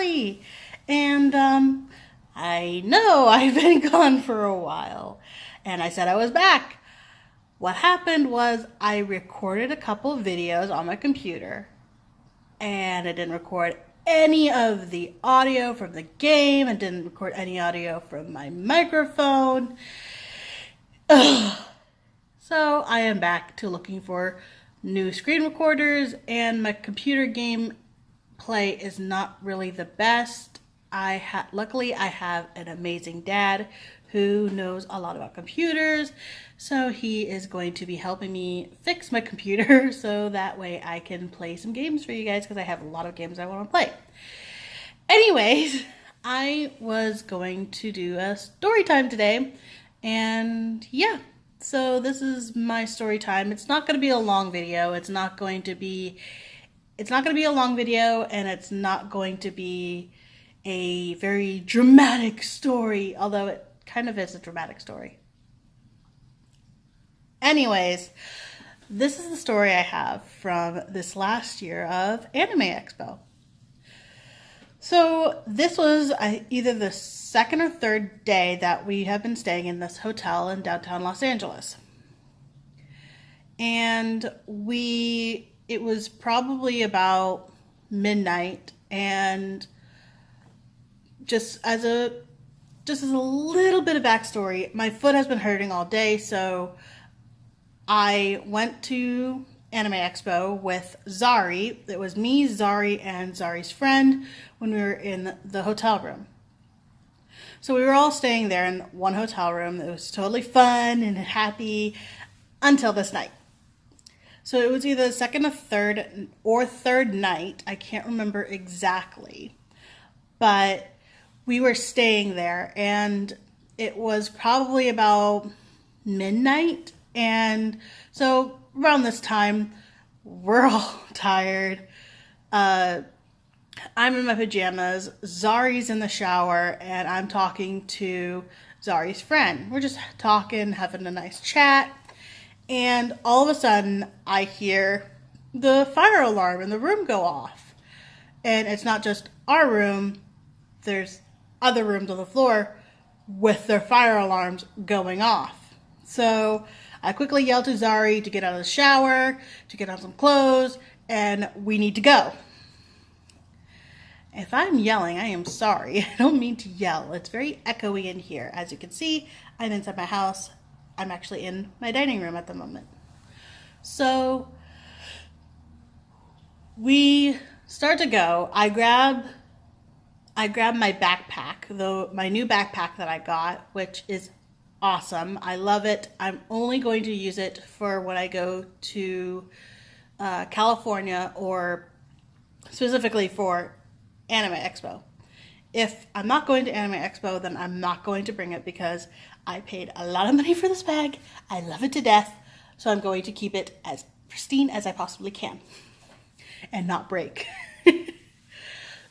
finally! And I know I've been gone for a while. And I said I was back. What happened was I recorded a couple of videos on my computer. And I didn't record any of the audio from the game. I didn't record any audio from my microphone. Ugh. So I am back to looking for new screen recorders, and my computer game play is not really the best. Luckily I have an amazing dad who knows a lot about computers, so he is going to be helping me fix my computer so that way I can play some games for you guys, because I have a lot of games I want to play. Anyways, I was going to do a story time today, and yeah, so this is my story time. It's not going to be a long video. It's not going to be a long video, and it's not going to be a very dramatic story, although it kind of is a dramatic story. Anyways, this is the story I have from this last year of Anime Expo. So this was either the second or third day that we have been staying in this hotel in downtown Los Angeles. And it was probably about midnight, and just as a little bit of backstory, my foot has been hurting all day, so I went to Anime Expo with Zari. It was me, Zari, and Zari's friend when we were in the hotel room. So we were all staying there in one hotel room. It was totally fun and happy until this night. So it was either the second or third night. I can't remember exactly. But we were staying there, and it was probably about midnight. And so around this time, we're all tired. I'm in my pajamas. Zari's in the shower, and I'm talking to Zari's friend. We're just talking, having a nice chat. And all of a sudden, I hear the fire alarm in the room go off. And it's not just our room. There's other rooms on the floor with their fire alarms going off. So I quickly yelled to Zari to get out of the shower, to get on some clothes, and we need to go. If I'm yelling, I am sorry. I don't mean to yell. It's very echoey in here. As you can see, I'm inside my house. I'm actually in my dining room at the moment. So we start to go. I grab my backpack, my new backpack that I got, which is awesome. I love it. I'm only going to use it for when I go to California, or specifically for Anime Expo. If I'm not going to Anime Expo, then I'm not going to bring it, because I paid a lot of money for this bag. I love it to death. So I'm going to keep it as pristine as I possibly can and not break.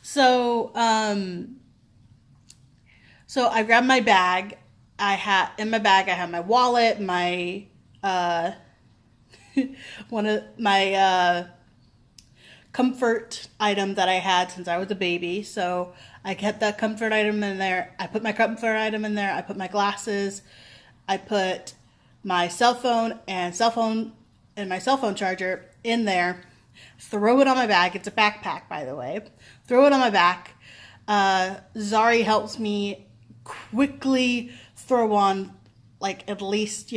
So I grabbed my bag. In my bag, I have my wallet, my, one of my, comfort item that I had since I was a baby. So I kept that comfort item in there. I put my comfort item in there. I put my glasses. I put my cell phone and my cell phone charger in there. Throw it on my back. It's a backpack, by the way. Throw it on my back. Zari helps me quickly throw on, like, at least,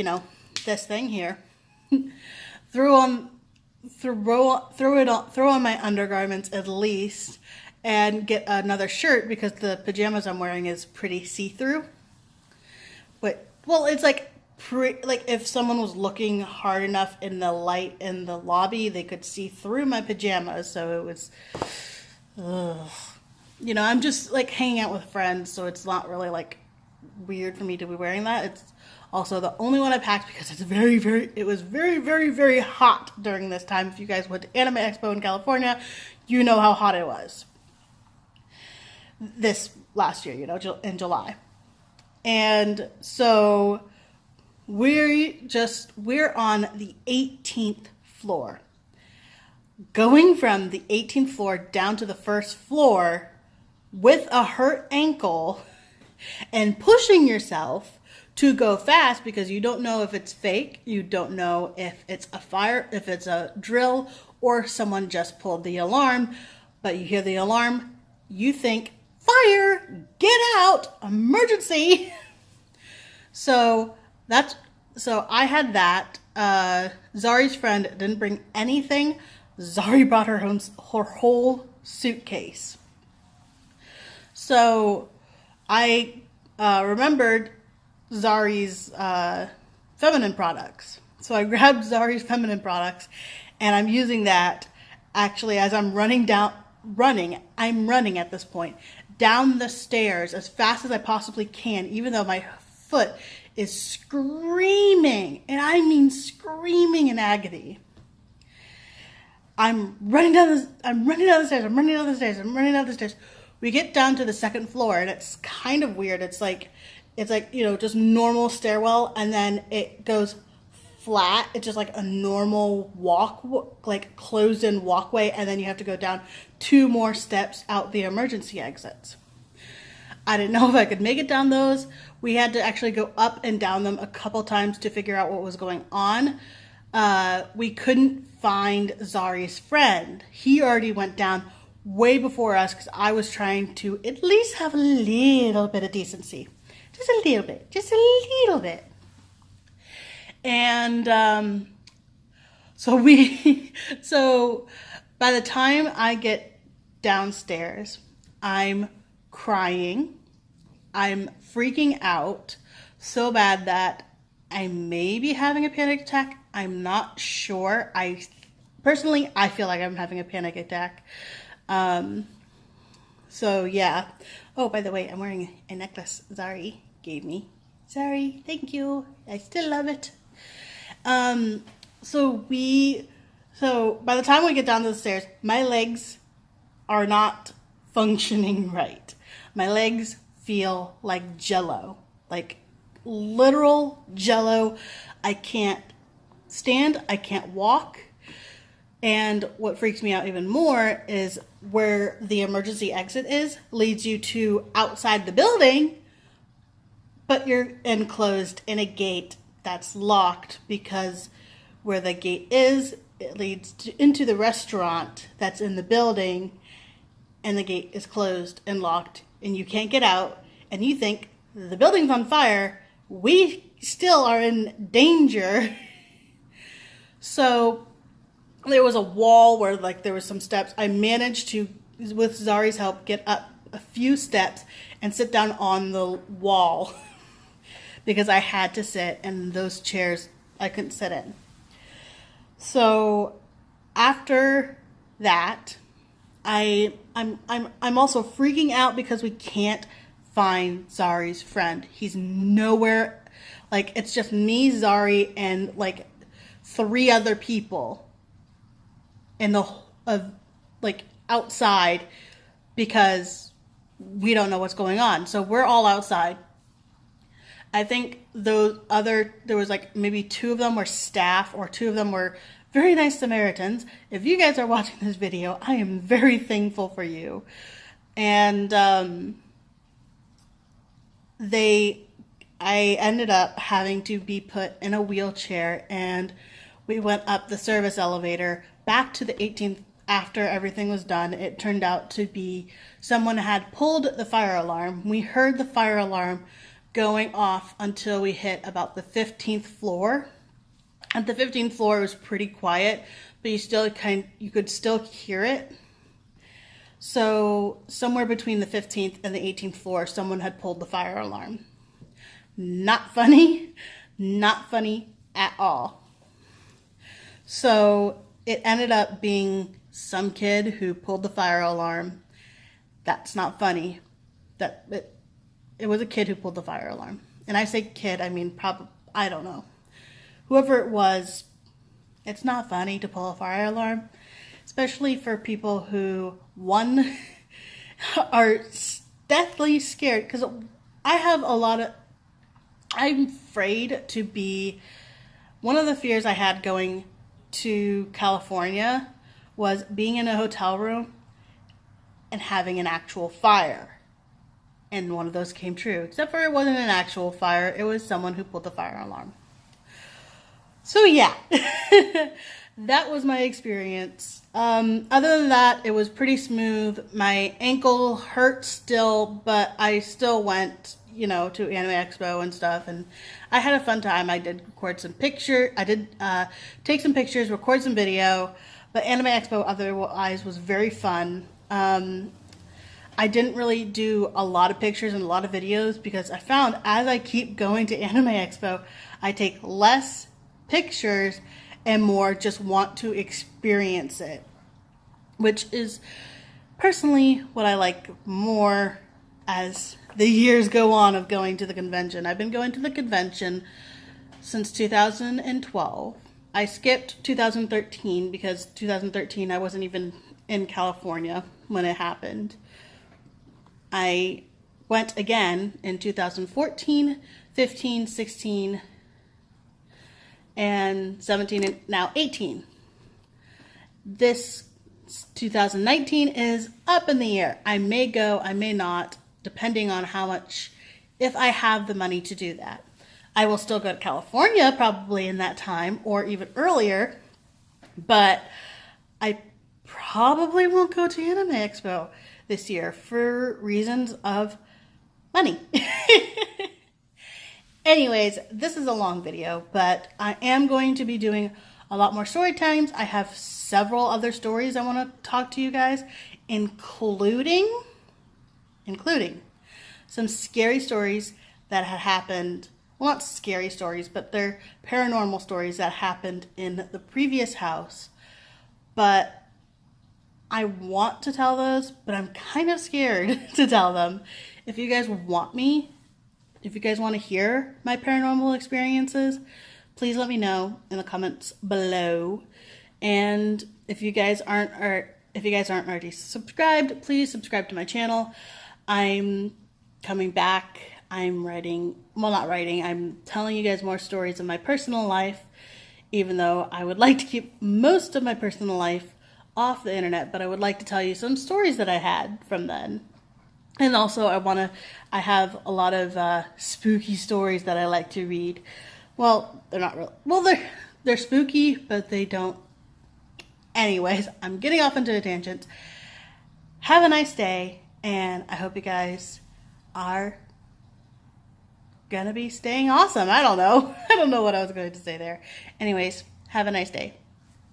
this thing here. Throw on my undergarments at least, and get another shirt, because the pajamas I'm wearing is pretty see-through. But, well, it's like if someone was looking hard enough in the light in the lobby, they could see through my pajamas. So it was, I'm just like hanging out with friends, so it's not really like weird for me to be wearing that. It's also the only one I packed because it was very, very, very hot during this time. If you guys went to Anime Expo in California, you know how hot it was this last year, in July. And so we're on the 18th floor. Going from the 18th floor down to the first floor with a hurt ankle and pushing yourself to go fast because you don't know if it's fake, you don't know if it's a fire, if it's a drill, or someone just pulled the alarm, but you hear the alarm, you think, fire, get out, emergency. So I had that. Zari's friend didn't bring anything. Zari brought her whole suitcase. So I remembered Zari's feminine products. So I grabbed Zari's feminine products, and I'm using that actually as I'm running at this point, down the stairs as fast as I possibly can, even though my foot is screaming, and I mean screaming in agony. I'm running down the stairs. We get down to the second floor, and it's kind of weird. It's like, just normal stairwell, and then it goes flat. It's just like a normal like closed-in walkway, and then you have to go down 2 more steps out the emergency exits. I didn't know if I could make it down those. We had to actually go up and down them a couple times to figure out what was going on. We couldn't find Zari's friend. He already went down way before us because I was trying to at least have a little bit of decency. Just a little bit. And so by the time I get downstairs, I'm crying. I'm freaking out so bad that I may be having a panic attack. I'm not sure. I feel like I'm having a panic attack. So yeah. Oh, by the way, I'm wearing a necklace Zari gave me. Zari, thank you. I still love it. So by the time we get down the stairs, my legs are not functioning right. My legs feel like jello, like literal jello. I can't stand, I can't walk. And what freaks me out even more is where the emergency exit leads you to outside the building, but you're enclosed in a gate that's locked because where the gate is, it leads into the restaurant that's in the building, and the gate is closed and locked, and you can't get out, and you think the building's on fire, we still are in danger. So there was a wall where there was some steps. I managed to, with Zari's help, get up a few steps and sit down on the wall because I had to sit in those chairs I couldn't sit in. So after that, I'm also freaking out because we can't find Zari's friend. He's nowhere. It's just me, Zari, and 3 other people in outside because we don't know what's going on. So we're all outside. I think there was maybe 2 of them were staff or 2 of them were very nice Samaritans. If you guys are watching this video, I am very thankful for you. And I ended up having to be put in a wheelchair, and we went up the service elevator back to the 18th after everything was done. It turned out to be someone had pulled the fire alarm. We heard the fire alarm going off until we hit about the 15th floor. At the 15th floor, it was pretty quiet, but you could still hear it. So somewhere between the 15th and the 18th floor, someone had pulled the fire alarm. Not funny at all. So it ended up being some kid who pulled the fire alarm. That's not funny. It was a kid who pulled the fire alarm. And I say kid, I mean probably, I don't know. Whoever it was, it's not funny to pull a fire alarm, especially for people who, one, are deathly scared. Because I'm afraid to be, one of the fears I had going to California was being in a hotel room and having an actual fire. And one of those came true, except for it wasn't an actual fire. It was someone who pulled the fire alarm. So yeah, that was my experience. Other than that, it was pretty smooth. My ankle hurt still, but I still went, to Anime Expo and stuff, and I had a fun time. I did record some pictures. I did take some pictures, record some video, but Anime Expo otherwise was very fun. I didn't really do a lot of pictures and a lot of videos because I found as I keep going to Anime Expo, I take less pictures and more just want to experience it, which is personally what I like more as the years go on of going to the convention. I've been going to the convention since 2012. I skipped 2013 because 2013 I wasn't even in California when it happened. I went again in 2014, 15, 16, and 17, and now 18. This 2019 is up in the air. I may go, I may not, depending on how much, if I have the money to do that. I will still go to California probably in that time or even earlier, but I probably won't go to Anime Expo this year for reasons of money. Anyways, this is a long video, but I am going to be doing a lot more story times. I have several other stories I want to talk to you guys, including some scary stories that had happened. Well, not scary stories, but they're paranormal stories that happened in the previous house. But I want to tell those, but I'm kind of scared to tell them. If you guys want to hear my paranormal experiences, please let me know in the comments below. And if you guys aren't already subscribed, please subscribe to my channel. I'm coming back. I'm telling you guys more stories of my personal life, even though I would like to keep most of my personal life off the internet, but I would like to tell you some stories that I had from then. And also I have a lot of spooky stories that I like to read. Well, they're not real. Well, they're spooky, but they don't. Anyways, I'm getting off into a tangent. Have a nice day, and I hope you guys are gonna be staying awesome. I don't know. I don't know what I was going to say there. Anyways, have a nice day.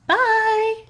Bye!